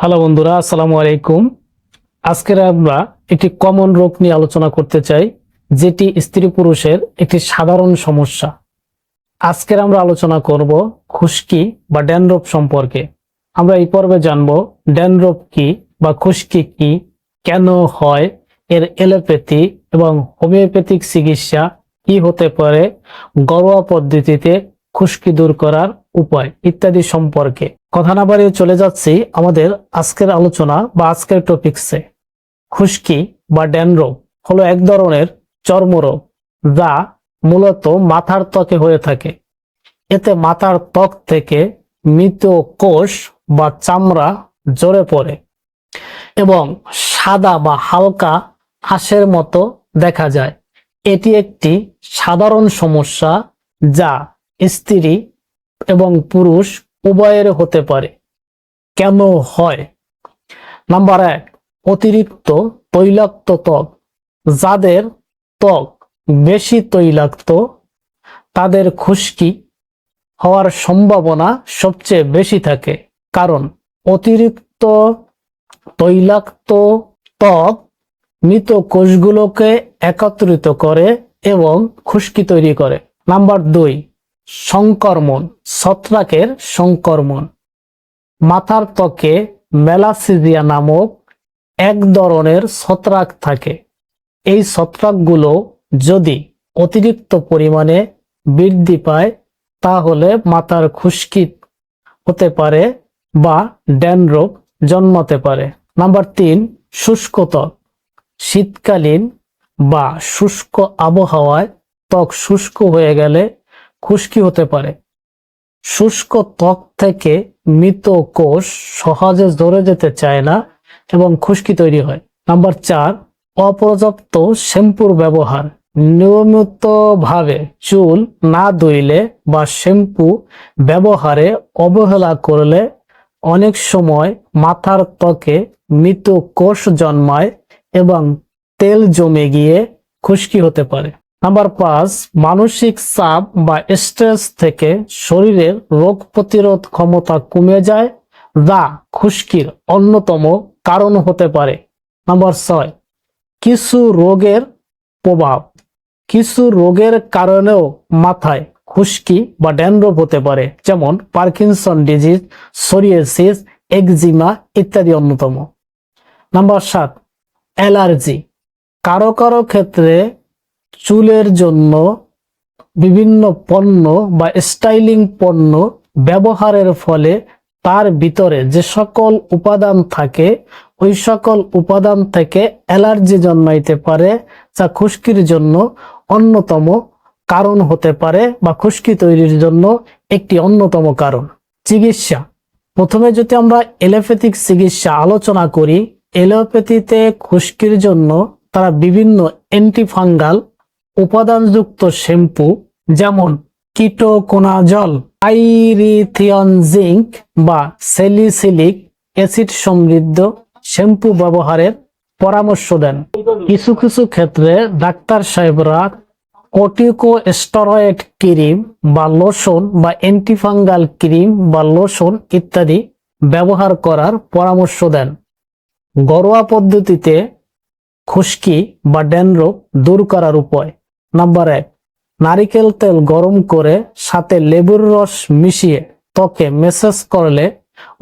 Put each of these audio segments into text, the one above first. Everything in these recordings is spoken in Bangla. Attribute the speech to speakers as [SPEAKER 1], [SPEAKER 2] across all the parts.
[SPEAKER 1] হ্যালো বন্ধুরা, আসসালামু আলাইকুম। আজকে আমরা একটি কমন রোগ নিয়ে আলোচনা করতে চাই, যেটি স্ত্রী পুরুষের একটি সাধারণ সমস্যা। আজকের আমরা আলোচনা করব খুশকি বা ড্যানড্রফ সম্পর্কে। আমরা এই পর্বে জানব ড্যানড্রফ কি বা খুশকি কি, কেন হয়, এর এলোপ্যাথি এবং হোমিওপ্যাথিক চিকিৎসা কি হতে পারে, ঘরোয়া পদ্ধতিতে খুশকি দূর করার উপায় ইত্যাদি সম্পর্কে। কথা না বাড়িয়ে চলে যাচ্ছি আমাদের আজকের আলোচনা বা আজকের টপিকসে। খুশকি বা ড্যানড্রফ হলো এক ধরনের চর্মরোগ, যা মূলত মাথার ত্বকে হয়ে থাকে। এতে মাথার ত্বক থেকে মৃত কোষ বা চামড়া ঝরে পড়ে এবং সাদা বা হালকা আঁশের মতো দেখা যায়। এটি একটি সাধারণ সমস্যা যা স্ত্রী এবং পুরুষ উভয়ের হতে পারে। কেন হয়? নাম্বার 1, অতিরিক্ত তৈলাক্ত ত্বক। যাদের ত্বক বেশি তৈলাক্ত তাদের খুশকি হওয়ার সম্ভাবনা সবচেয়ে বেশি থাকে, কারণ অতিরিক্ত তৈলাক্ত ত্বক মৃত কোষগুলোকে একত্রিত করে এবং খুশকি তৈরি করে। নাম্বার 2, সংক্রমণ, ছত্রাকের সংক্রমণ। মাথার ত্বকে মেলাসিজিয়া নামক এক ধরনের ছত্রাক থাকে। এই ছত্রাকগুলো যদি অতিরিক্ত পরিমাণে বৃদ্ধি পায় তাহলে মাথার খুশকি হতে পারে বা ড্যানড্রফ জন্মাতে পারে। নাম্বার 3, শুষ্ক ত্বক। শীতকালীন বা শুষ্ক আবহাওয়ায় ত্বক শুষ্ক হয়ে গেলে খুশকি হতে পারে। শুষ্ক ত্বক থেকে মৃত কোষ সহজে ঝরে যেতে চায় না এবং খুশকি তৈরি হয়। নাম্বার 4, অপর্যাপ্ত শ্যাম্পুর ব্যবহার। নিয়মিতভাবে চুল না ধুইলে বা শ্যাম্পু ব্যবহারে অবহেলা করলে অনেক সময় মাথার ত্বকে মৃত কোষ জন্মায় এবং তেল জমে গিয়ে খুশকি হতে পারে। নাম্বার 5, মানসিক চাপ বা স্ট্রেস থেকে শরীরের রোগ প্রতিরোধ ক্ষমতা কমে যায়, যা খুশকির অন্যতম কারণ হতে পারে। নাম্বার 6, কিছু রোগের প্রভাব। কিছু রোগের কারণেও মাথায় খুশকি বা ড্যানড্রফ হতে পারে, যেমন পার্কিনসন ডিজিজ, সোরিয়াসিস, একজিমা ইত্যাদি অন্যতম। Number 7, allergy. কারো কারো ক্ষেত্রে চুলের জন্য বিভিন্ন পণ্য বা স্টাইলিং পণ্য ব্যবহারের ফলে তার ভিতরে যে সকল উপাদান থাকে ওই সকল উপাদান থেকে অ্যালার্জি জন্মাইতে পারে, যা খুশকির জন্য অন্যতম কারণ হতে পারে বা খুশকি তৈরির জন্য একটি অন্যতম কারণ। চিকিৎসা। প্রথমে যদি আমরা এলোপ্যাথিক চিকিৎসা আলোচনা করি, এলোপ্যাথিতে খুশকির জন্য তারা বিভিন্ন অ্যান্টিফাঙ্গাল উপাদানযুক্ত শ্যাম্পু যেমন কিটোকোনাজল, পাইরিথিয়ন জিঙ্ক বা স্যালিসিলিক অ্যাসিড সমৃদ্ধ শ্যাম্পু ব্যবহারের পরামর্শ দেন। কিছু কিছু ক্ষেত্রে ডাক্তার সাহেবরা কর্টিকোস্টেরয়েড ক্রিম বা লোশন বা অ্যান্টিফাঙ্গাল ক্রিম বা লোশন ইত্যাদি ব্যবহার করার পরামর্শ দেন। ঘরোয়া পদ্ধতিতে খুশকি বা ড্যানড্রফ দূর করার উপায়। নাম্বার 1, নারিকেল তেল গরম করে সাথে লেবুর রস মিশিয়ে ত্বকে ম্যাসাজ করলে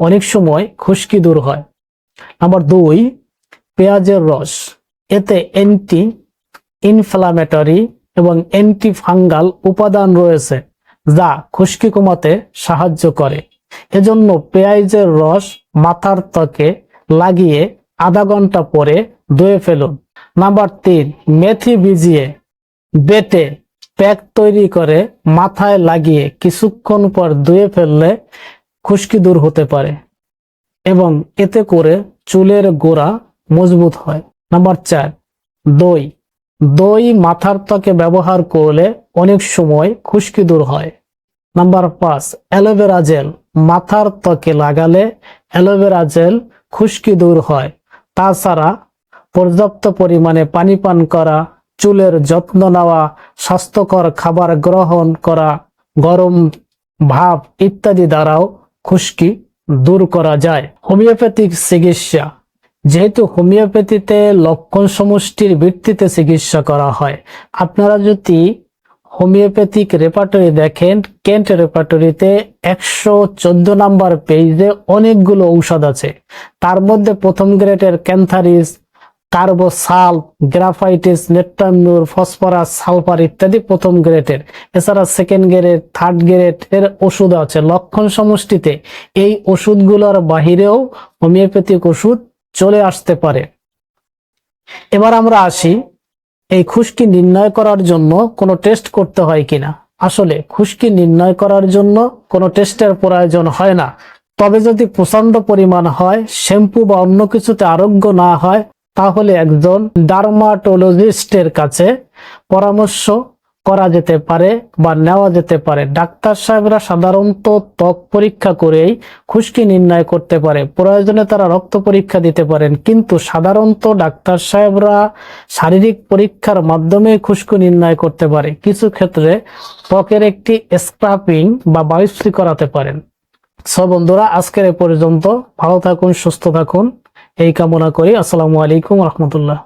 [SPEAKER 1] অনেক সময় খুশকি দূর হয়। নাম্বার 2, পেঁয়াজের রস। এতে অ্যান্টি ইনফ্ল্যামেটরি এবং অ্যান্টি ফাঙ্গাল উপাদান রয়েছে যা খুশকি কমাতে সাহায্য করে। এজন্য পেঁয়াজের রস মাথার ত্বকে লাগিয়ে আধা ঘন্টা পরে ধুয়ে ফেলুন। নাম্বার 3, মেথি ভিজিয়ে বেটে প্যাক তৈরি করে মাথায় লাগিয়ে কিছুক্ষণ পর ধুয়ে ফেললে খুশকি দূর হতে পারে এবং এতে করে চুলের গোড়া মজবুত হয়। নাম্বার 4, দই। দই মাথার ত্বকে ব্যবহার করলে অনেক সময় খুশকি দূর হয়। Number 5, aloe vera gel. মাথার ত্বকে লাগালে অ্যালোভেরা জেল খুশকি দূর হয়। তাছাড়া পর্যাপ্ত পরিমাণে পানি পান করা, চুলের যত্ন নেওয়া, স্বাস্থ্যকর খাবার গ্রহণ করা, গরম ভাপ ইত্যাদি দ্বারাও খুশকি দূর করা যায়। হোমিওপ্যাথিক চিকিৎসা, যেহেতু হোমিওপ্যাথিতে লক্ষণ সমষ্টির ভিত্তিতে চিকিৎসা করা হয়, আপনারা যদি হোমিওপ্যাথিক রেপার্টরি দেখেন, কেন্ট রেপার্টরিতে 114 নাম্বার পেজে অনেকগুলো ঔষধ আছে। তার মধ্যে প্রথম গ্রেডের ক্যান্থারিস, কার্বোসাল, গ্রাফাইটিস, নেট্রামিউর, ফসফরাস, সালফার ইত্যাদি প্রথম গ্রেডের। এছাড়া সেকেন্ড গ্রেড, থার্ড গ্রেড এর ওষুধ আছে লক্ষণ সমষ্টিতে। এই ওষুধগুলোর বাহিরেও হোমিওপ্যাথিক ওষুধ চলে আসতে পারে। এবার আমরা আসি এই খুশকি নির্ণয় করার জন্য কোনো টেস্ট করতে হয় কিনা। আসলে খুশকি নির্ণয় করার জন্য কোনো টেস্টের প্রয়োজন হয় না। তবে যদি প্রচন্ড পরিমাণ হয়, শ্যাম্পু বা অন্য কিছুতে আরোগ্য না হয়, তাহলে একজন ডার্মাটোলজিস্টের কাছে পরামর্শ করা যেতে পারে বা নেওয়া যেতে পারে। ডাক্তার সাহেবরা সাধারণত ত্বক পরীক্ষা করেই খুশকি নির্ণয় করতে পারে, প্রয়োজনে তারা রক্ত পরীক্ষা দিতে পারেন, কিন্তু সাধারণত ডাক্তার সাহেবরা শারীরিক পরীক্ষার মাধ্যমে খুশকি নির্ণয় করতে পারে। কিছু ক্ষেত্রে ত্বকের একটি স্ক্রাপিং বা বায়োপসি করাতে পারেন। সো বন্ধুরা, আজকের এ পর্যন্ত। ভালো থাকুন, সুস্থ থাকুন এই কামনা করি। আসসালামু আলাইকুম রহমতুল্লাহ।